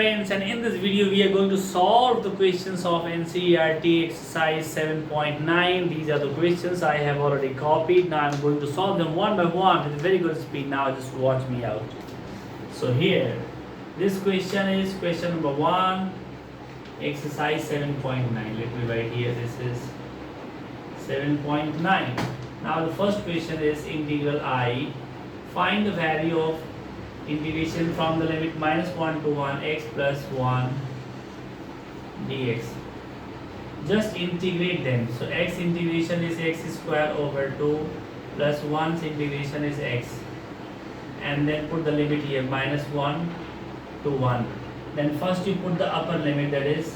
friends, and in this video we are going to solve the questions of NCERT exercise 7.9. These are the questions I have already copied. Now I'm going to solve them one by one with very good speed. Now just watch me out. So here, this question is question number 1, exercise 7.9. Let me write here, this is 7.9. Now the first question is integral I. Find the value of integration from the limit -1 to 1 x plus 1 dx. Just integrate them. So x integration is x square over 2 plus 1's integration is x, and then put the limit here -1 to 1. Then first you put the upper limit, that is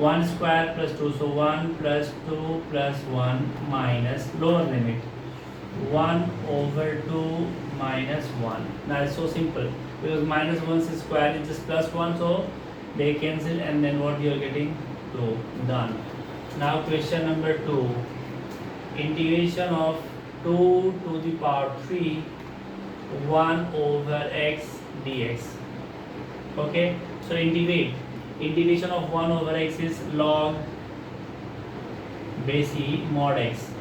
1 square plus 2, so 1 plus 2 plus 1 minus lower limit 1 over 2 minus 1. Now it's so simple because minus 1 square is just plus 1, so they cancel, and then what you are getting? 2. Done. Now question number 2, integration of 2 to the power 3 1 over x dx. Okay, so integration of 1 over x is log base e mod x.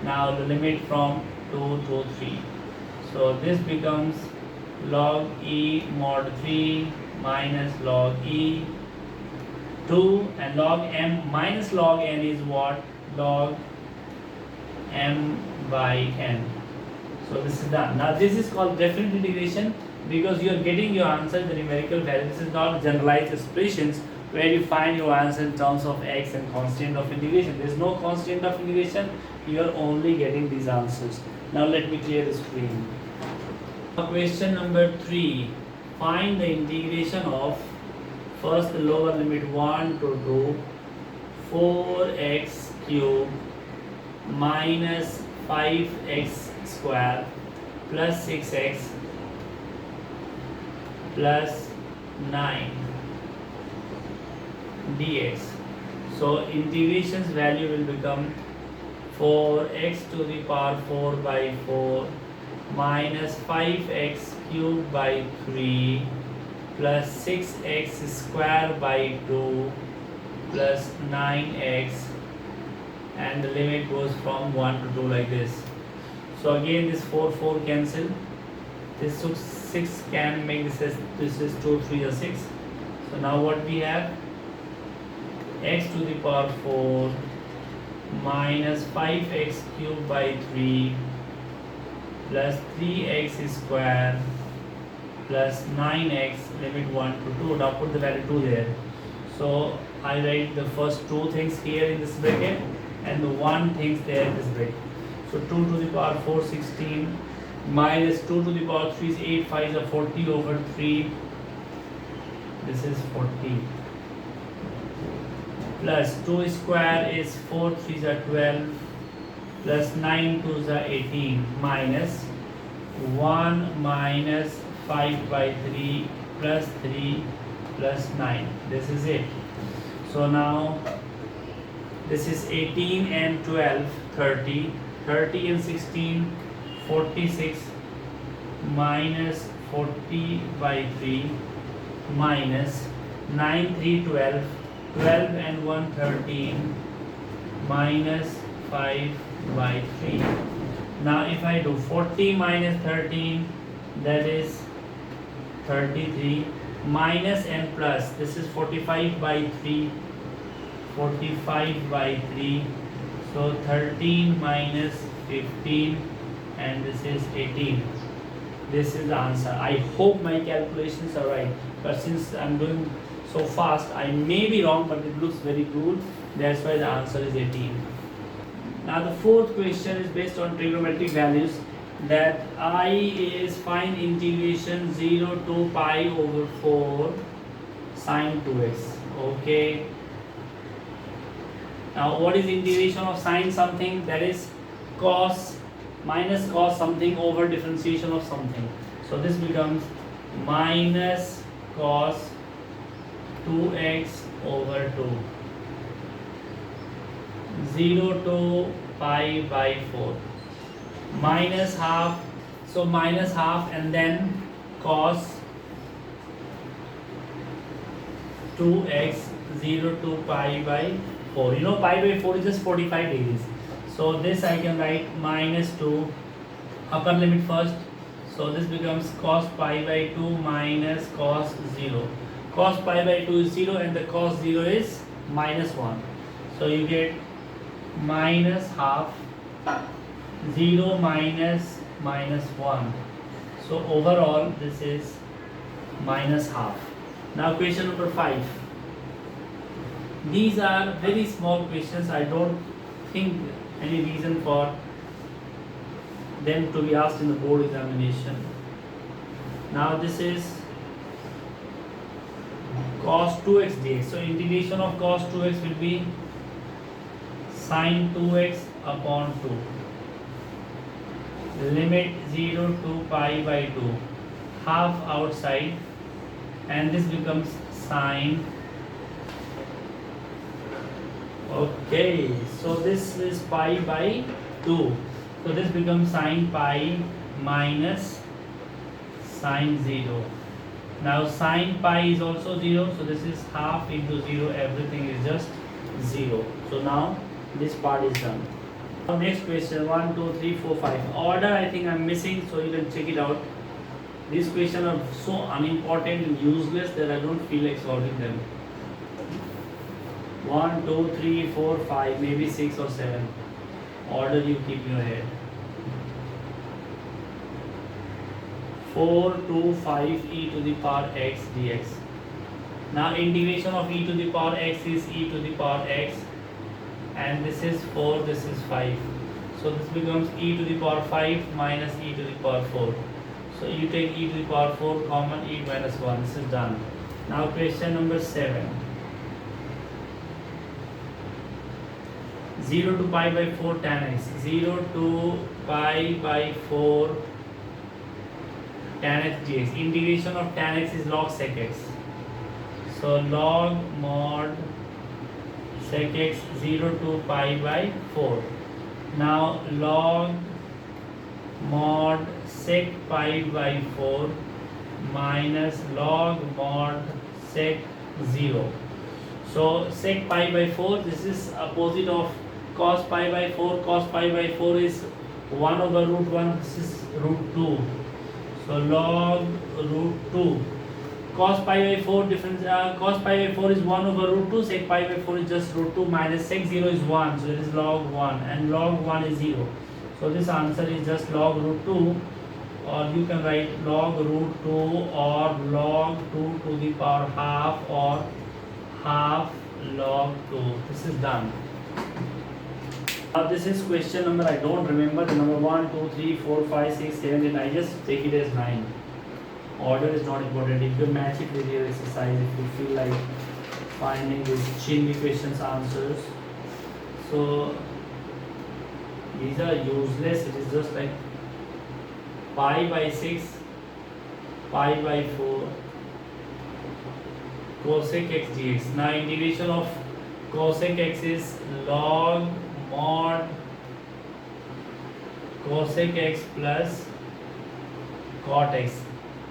Now the limit from 2 to 3. So this becomes log e mod 3 minus log e 2, and log m minus log n is what? Log m by n. So this is done. Now this is called definite integration because you are getting your answer, the numerical value. This is not generalized expressions where you find your answer in terms of x and constant of integration. There is no constant of integration. You are only getting these answers. Now let me clear the screen. Question number 3. Find the integration of first the lower limit 1 to 2 4x cube minus 5x square plus 6x plus 9 dx. So integration's value will become 4x to the power 4 by 4 minus 5x cube by 3 plus 6x square by 2 plus 9x, and the limit goes from 1 to 2 like this. So again this 4 cancel, this 6 can make this as 2 3 or 6. So now what we have? X to the power 4 minus 5x cube by 3 plus 3x square plus 9x, limit 1 to 2. Now put the value 2 there. So I write the first two things here in this bracket and the one things there in this bracket. So 2 to the power 4 16 minus 2 to the power 3 is 8, 5 is 40 over 3. This is 40 plus 2 square is 4 3 are 12 plus 9 2 are 18 minus 1 minus 5 by 3 plus 3 plus 9. This is it. So now this is 18 and 12 30, 30 and 16 46 minus 40 by 3 minus 9 3 12, 12 and 1 13 minus 5 by 3. Now if I do 40 minus 13, that is 33 minus and plus, this is 45 by 3, 45 by 3, so 13 minus 15, and this is 18. This is the answer. I hope my calculations are right, but since I'm doing so fast I may be wrong, but it looks very good. That's why the answer is 18. Now the fourth question is based on trigonometric values, that I is find integration 0 to pi over 4 sine 2x. Okay. Now what is integration of sine something? That is cos minus cos something over differentiation of something. So this becomes minus cos 2x over 2. 0 to pi by 4 minus half, so minus half and then cos 2x 0 to pi by 4. You know pi by 4 is just 45 degrees. So this I can write minus 2, upper limit first. So this becomes cos pi by 2 minus cos 0. Cos pi by 2 is 0 and the cos 0 is minus 1. So you get minus half, 0 minus minus 1. So overall this is minus half. Now question number 5. These are very small questions. I don't think any reason for them to be asked in the board examination. Now this is cos 2x dx. So integration of cos 2x will be sin 2x upon 2. Limit 0 to pi by 2. Half outside and this becomes sin. Okay, so this is pi by 2. So this becomes sin pi minus sin 0. Now sin pi is also 0. So this is half into 0. Everything is just 0. So now this part is done. Now next question 1, 2, 3, 4, 5. Order I think I'm missing. So you can check it out. These questions are so unimportant and useless that I don't feel like solving them. 1, 2, 3, 4, 5, maybe 6 or 7. Order you keep in your head. 4 to 5 e to the power x dx. Now integration of e to the power x is e to the power x, and this is 4, this is 5. So this becomes e to the power 5 minus e to the power 4. So you take e to the power 4 common, e minus 1. This is done. Now question number 7. 0 to pi by 4 tan x. 0 to pi by 4 tan x dx. Integration of tan x is log sec x. So log mod sec x 0 to pi by 4. Now log mod sec pi by 4 minus log mod sec 0. So sec pi by 4, this is opposite of cos pi by 4. Cos pi by 4 is 1 over root 1, this is root 2. So log root 2. Cos pi by 4 difference, cos pi by 4 is 1 over root 2, sec pi by 4 is just root 2 minus sec 0 is 1, so it is log 1 and log 1 is 0. So this answer is just log root 2, or you can write log root 2 or log 2 to the power half or half log 2. This is done. Now this is question number, I don't remember the number 1, 2, 3, 4, 5, 6, 7, 8, I just take it as 9. Order is not important. If you match it with your exercise, if you feel like finding these chimney questions answers, so these are useless. It is just like pi by 6, pi by 4, cosec x dx. Now integration of cosec x is log mod cosec x plus cot x.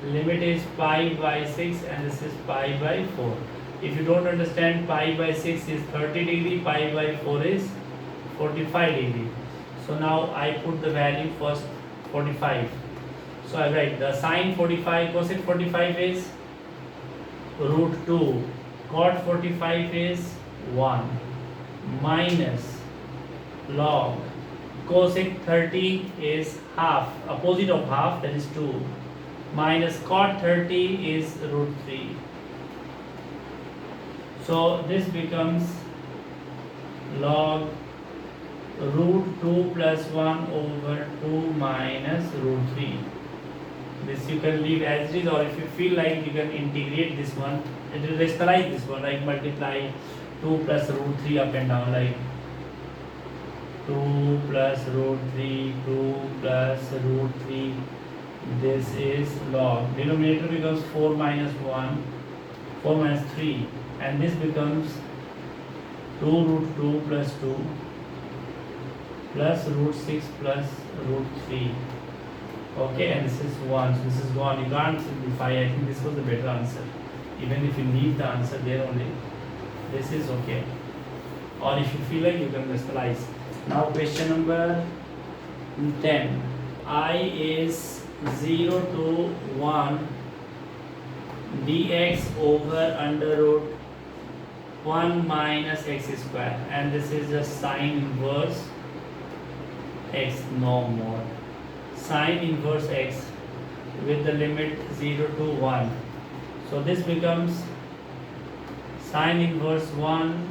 Limit is pi by 6 and this is pi by 4. If you don't understand, pi by 6 is 30 degree, pi by 4 is 45 degree. So now I put the value first 45. So I write the sine 45, cosec 45 is root 2, cot 45 is 1 minus log cosec 30 is half, opposite of half, that is 2, minus cot 30 is root 3. So this becomes log root 2 plus 1 over 2 minus root 3. This you can leave as it is, or if you feel like you can integrate this one, it will rationalize this one, like multiply 2 plus root 3 up and down, like 2 plus root 3, 2 plus root 3. This is log. Denominator becomes 4 minus 1, 4 minus 3, and this becomes 2 root 2 plus 2 plus root 6 plus root 3. Okay, and this is 1. So this is 1. You can't simplify. I think this was the better answer. Even if you leave the answer there only, this is okay. Or if you feel like, you can rationalize. Now question number 10. I is 0 to 1 dx over under root 1 minus x square, and this is just sine inverse x, no more. Sine inverse x with the limit 0 to 1. So this becomes sine inverse 1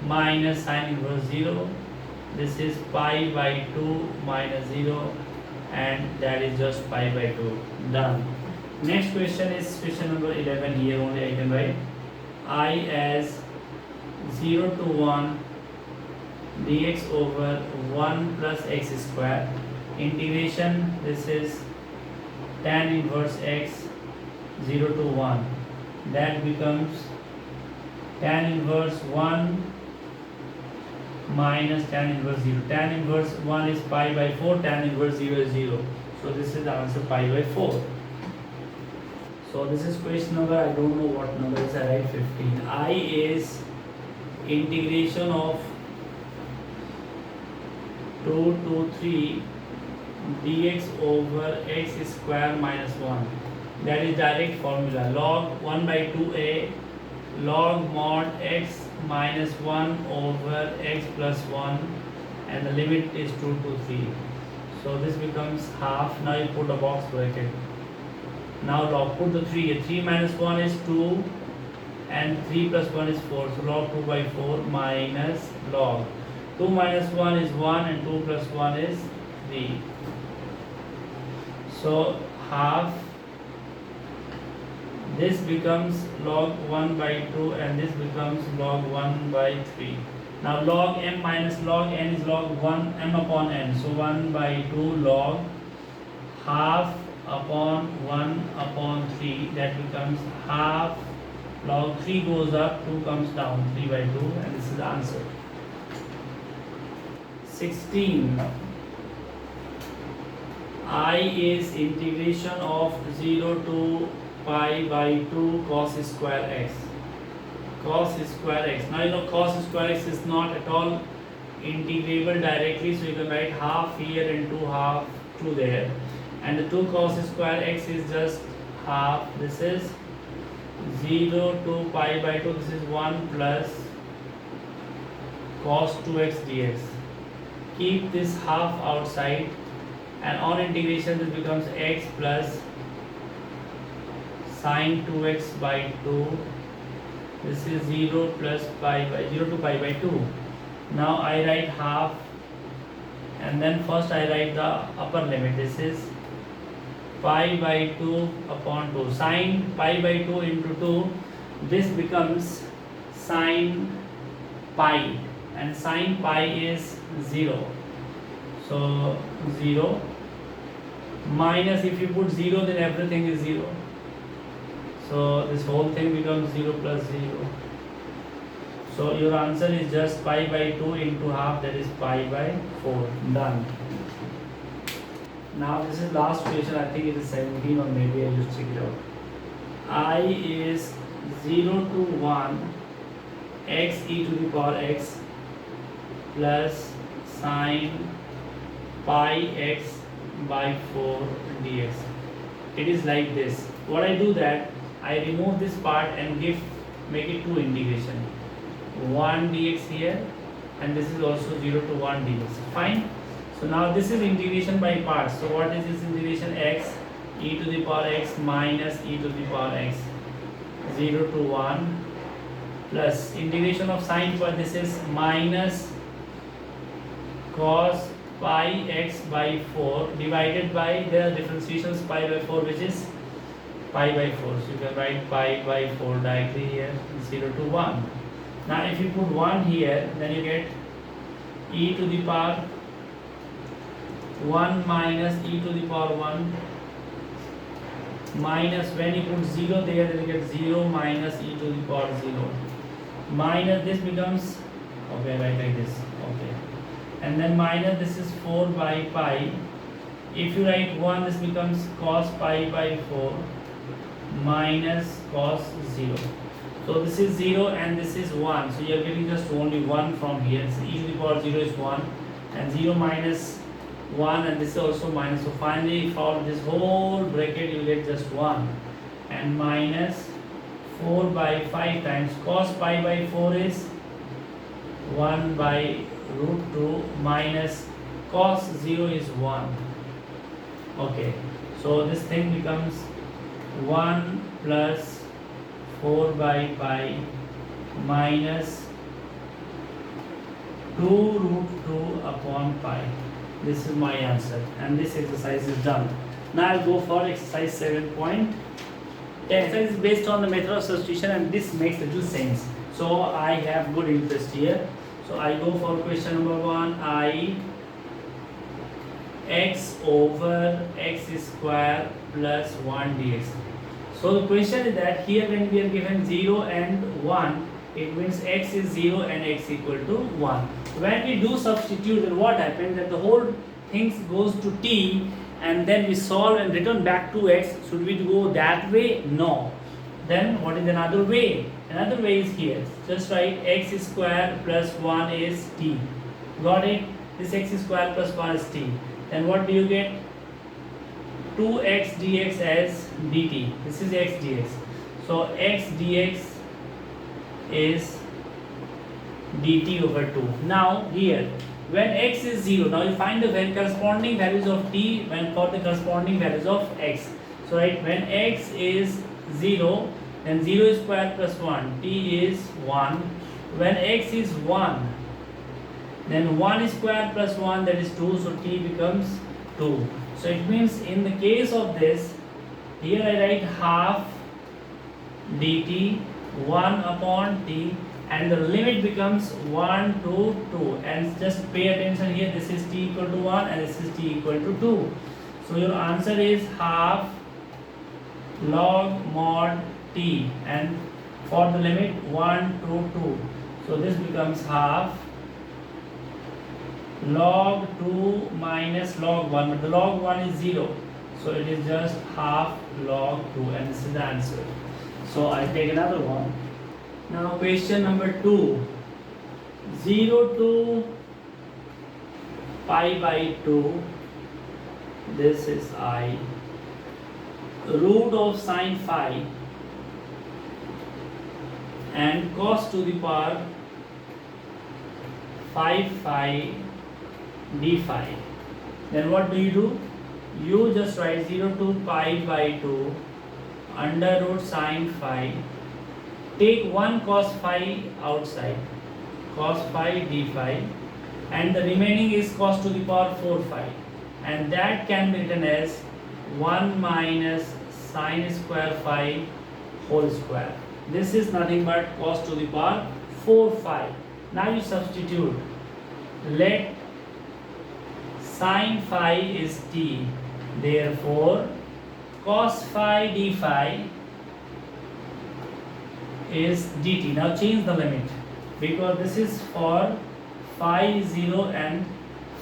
minus sine inverse 0. This is pi by 2 minus 0, and that is just pi by 2. Done. Next question is question number 11. Here only I can write I as 0 to 1 dx over 1 plus x square. Integration, this is tan inverse x 0 to 1. That becomes tan inverse 1 minus tan inverse 0. Tan inverse 1 is pi by 4, tan inverse 0 is 0. So this is the answer, pi by 4. So this is question number, I don't know what number is, I write 15. I is integration of 2 to 3 dx over x square minus 1. That is direct formula. Log 1 by 2a log mod x minus 1 over x plus 1, and the limit is 2 to 3. So this becomes half. Now you put a box bracket. Now log, put the 3 here. 3 minus 1 is 2 and 3 plus 1 is 4. So log 2 by 4 minus log 2 minus 1 is 1 and 2 plus 1 is 3. So half. This becomes log 1 by 2 and this becomes log 1 by 3. Now log m minus log n is log 1 m upon n. So 1 by 2 log half upon 1 upon 3. That becomes half. Log 3 goes up, 2 comes down, 3 by 2, and this is the answer. 16. I is integration of 0 to pi by 2 cos square x. Cos square x. Now you know cos square x is not at all integrable directly, so you can write half here and 2 half 2 there. And the 2 cos square x is just half. This is 0 to pi by 2. This is 1 plus cos 2x dx. Keep this half outside, and on integration this becomes x plus sine 2x by 2. This is 0 plus pi by 0 to pi by 2. Now I write half, and then first I write the upper limit. This is pi by 2 upon 2. Sine pi by 2 into 2. This becomes sine pi, and sine pi is 0. So 0 minus, if you put 0 then everything is 0. So this whole thing becomes 0 plus 0. So your answer is just pi by 2 into half, that is pi by 4. Done. Now this is last question. I think it is 17 or maybe I just check it out. I is 0 to 1 x e to the power x plus sine pi x by 4 dx. It is like this. What I do that, I remove this part and make it 2 integration. 1 dx here, and this is also 0 to 1 dx. Fine. So now this is integration by parts. So what is this integration? X e to the power x minus e to the power x, 0 to 1, plus integration of sine pi. This is minus cos pi x by 4 divided by the differentiations pi by 4, which is pi by 4. So you can write pi by 4 directly here, 0 to 1. Now if you put 1 here, then you get e to the power 1 minus e to the power 1 minus, when you put 0 there, then you get 0 minus e to the power 0 minus, this becomes, okay, right, like this, okay, and then minus, this is 4 by pi. If you write 1, this becomes cos pi by 4 minus cos 0. So this is 0 and this is 1. So you are getting just only 1 from here. So e to the power 0 is 1 and 0 minus 1 and this is also minus. So finally for this whole bracket you get just 1 and minus 4 by 5 times cos pi by 4 is 1 by root 2 minus cos 0 is 1. Okay, so this thing becomes 1 plus 4 by pi minus 2 root 2 upon pi. This is my answer and this exercise is done. Now I'll go for exercise 7.10. Exercise is based on the method of substitution and this makes little sense. So I have good interest here. So I go for question number 1. I x over x square plus 1 dx. So the question is that here when we are given 0 and 1, it means x is 0 and x equal to 1. When we do substitute, then what happens that the whole thing goes to t and then we solve and return back to x. Should we go that way? No. Then what is another way? Another way is here. Just write x square plus 1 is t. Got it? This x square plus 1 is t. Then what do you get? 2x dx as dt. This is x dx. So x dx is dt over 2. Now here, when x is 0, now you find the corresponding values of t when for the corresponding values of x. So right, when x is 0, then 0 square plus 1, t is 1. When x is 1, then 1 square plus 1, that is 2, so t becomes 2. So it means in the case of this, here I write half dt 1 upon t and the limit becomes 1 to 2, and just pay attention here, this is t equal to 1 and this is t equal to 2. So your answer is half log mod t and for the limit 1 to 2. So this becomes half log 2 minus log 1, but the log 1 is 0, so it is just half log 2 and this is the answer. So I take another one. Now question number 2, 0 to pi by 2, this is I, root of sine phi and cos to the power 5 phi d phi. Then what do? You just write 0 to pi by 2 under root sine phi. Take 1 cos phi outside, cos phi d phi, and the remaining is cos to the power 4 phi, and that can be written as 1 minus sine square phi whole square. This is nothing but cos to the power 4 phi. Now you substitute. Let sine phi is t, therefore cos phi d phi is dt. Now change the limit because this is for phi is 0 and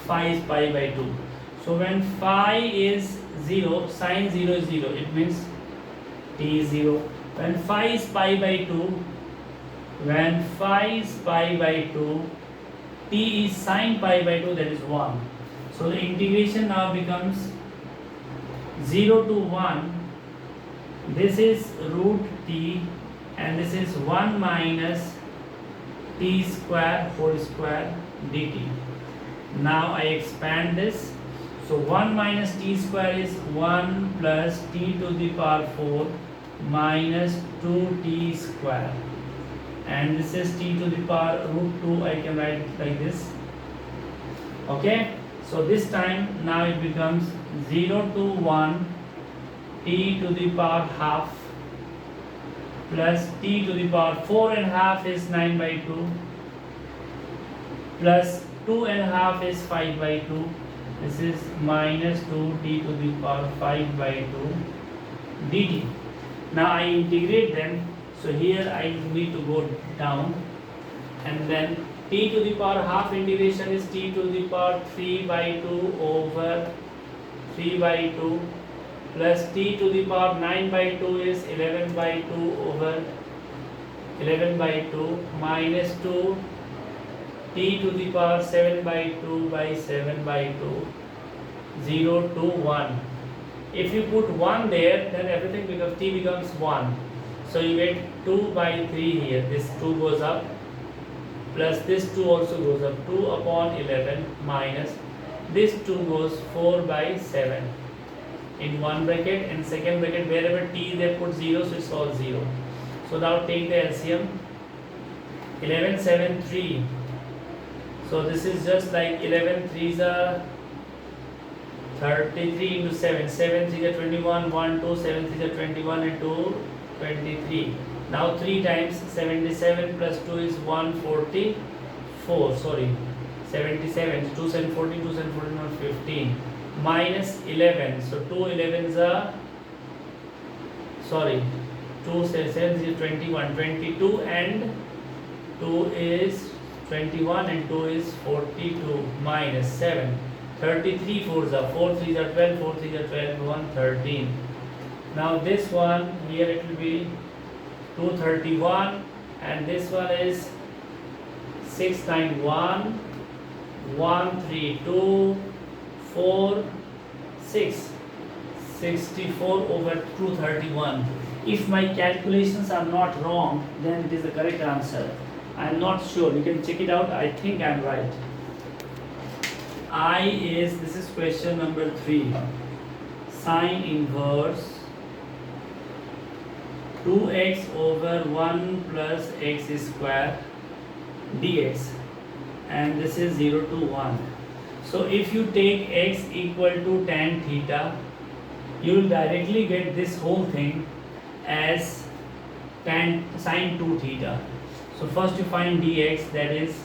phi is pi by 2. So when phi is 0, sine 0 is 0, it means t is 0. When phi is pi by 2, when phi is pi by 2, t is sine pi by 2, that is 1. So the integration now becomes 0 to 1. This is root t and this is 1 minus t square whole square dt. Now I expand this. So 1 minus t square is 1 plus t to the power 4 minus 2t square. And this is t to the power root 2. I can write it like this. Okay. So this time now it becomes 0 to 1 t to the power half plus t to the power 4 and half is 9 by 2 plus 2 and half is 5 by 2. This is minus 2 t to the power 5 by 2 dt. Now I integrate them. So here I need to go down and then t to the power half integration is t to the power 3 by 2 over 3 by 2 plus t to the power 9 by 2 is 11 by 2 over 11 by 2 minus 2 t to the power 7 by 2 by 7 by 2 0 to 1. If you put 1 there, then everything becomes t becomes 1. So you get 2 by 3 here. This 2 goes up plus this 2 also goes up. 2 upon 11 minus this 2 goes 4 by 7 in one bracket, and second bracket wherever t they put 0, so it's all 0. So now take the LCM. 11 7 3. So this is just like 11 3s are 33 into 7. 7 3s are 21. 1 2 7 3s are 21 and 2 23. Now 3 times 77 plus 2 is 144. Sorry, 77. 2 7 14. 2 7 14 or 15. Minus 11. So 2 11s are, sorry, 2 7 is 21. 22 and 2 is 21 and 2 is 42 minus 7. 33 4s are 4 3s are 12. 4 3s are 12. 1 13. Now this one here it will be 231, and this one is 691 132 4 6 64 over 231. If my calculations are not wrong, then it is the correct answer. I am not sure, you can check it out. I think I am right. I is, this is question number 3, sine inverse 2x over 1 plus x square dx, and this is 0 to 1. So if you take x equal to tan theta, you will directly get this whole thing as tan sine 2 theta. So first you find dx, that is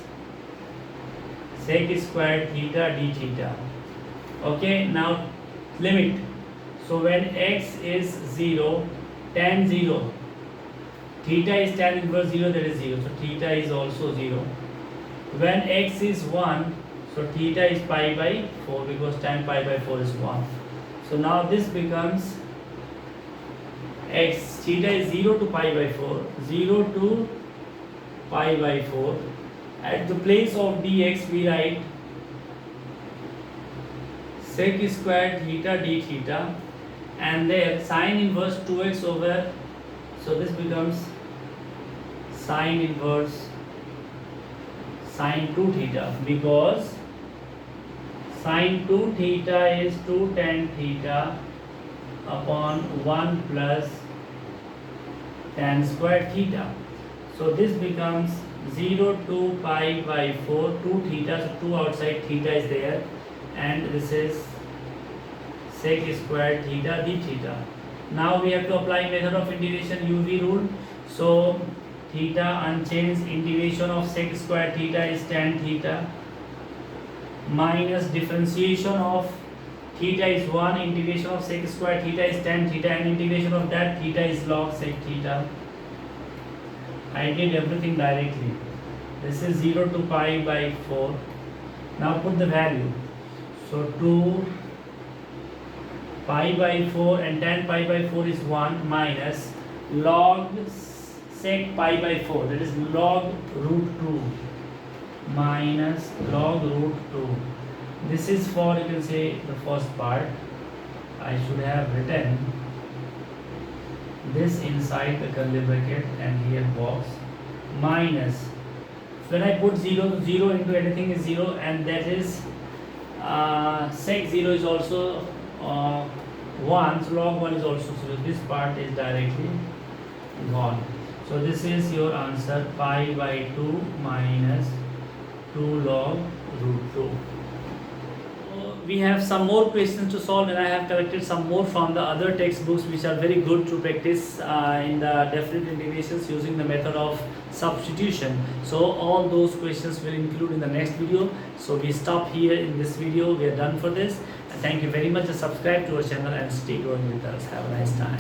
sec squared theta d theta. Okay, now limit. So when x is 0, tan 0, theta is tan inverse 0, that is 0. So theta is also 0. When x is 1, so theta is pi by 4, because tan pi by 4 is 1. So now this becomes x, theta is 0 to pi by 4, 0 to pi by 4. At the place of dx we write sec squared theta d theta, and there sine inverse 2x over, so this becomes sine inverse sine 2 theta, because sine 2 theta is 2 tan theta upon 1 plus tan squared theta. So this becomes 0 to pi by 4, 2 theta, so 2 outside theta is there, and this is sec squared theta d theta. Now we have to apply method of integration, UV rule. So theta unchanged, integration of sec squared theta is tan theta, minus differentiation of theta is 1, integration of sec squared theta is tan theta, and integration of that theta is log sec theta. I did everything directly. This is 0 to pi by 4. Now put the value. So 2 pi by 4 and tan pi by 4 is 1 minus log sec pi by 4, that is log root 2 minus log root 2. This is for, you can say, the first part. I should have written this inside the curly bracket and here box, minus, when I put 0 into anything is 0, and that is sec 0 is also 1, so log 1 is also 0. This part is directly gone. So this is your answer, pi by 2 minus 2 log root 2. We have some more questions to solve, and I have collected some more from the other textbooks which are very good to practice in the definite integrations using the method of substitution. So all those questions will include in the next video. So we stop here in this video. We are done for this. Thank you very much. Subscribe to our channel and stay tuned with us. Have a nice time.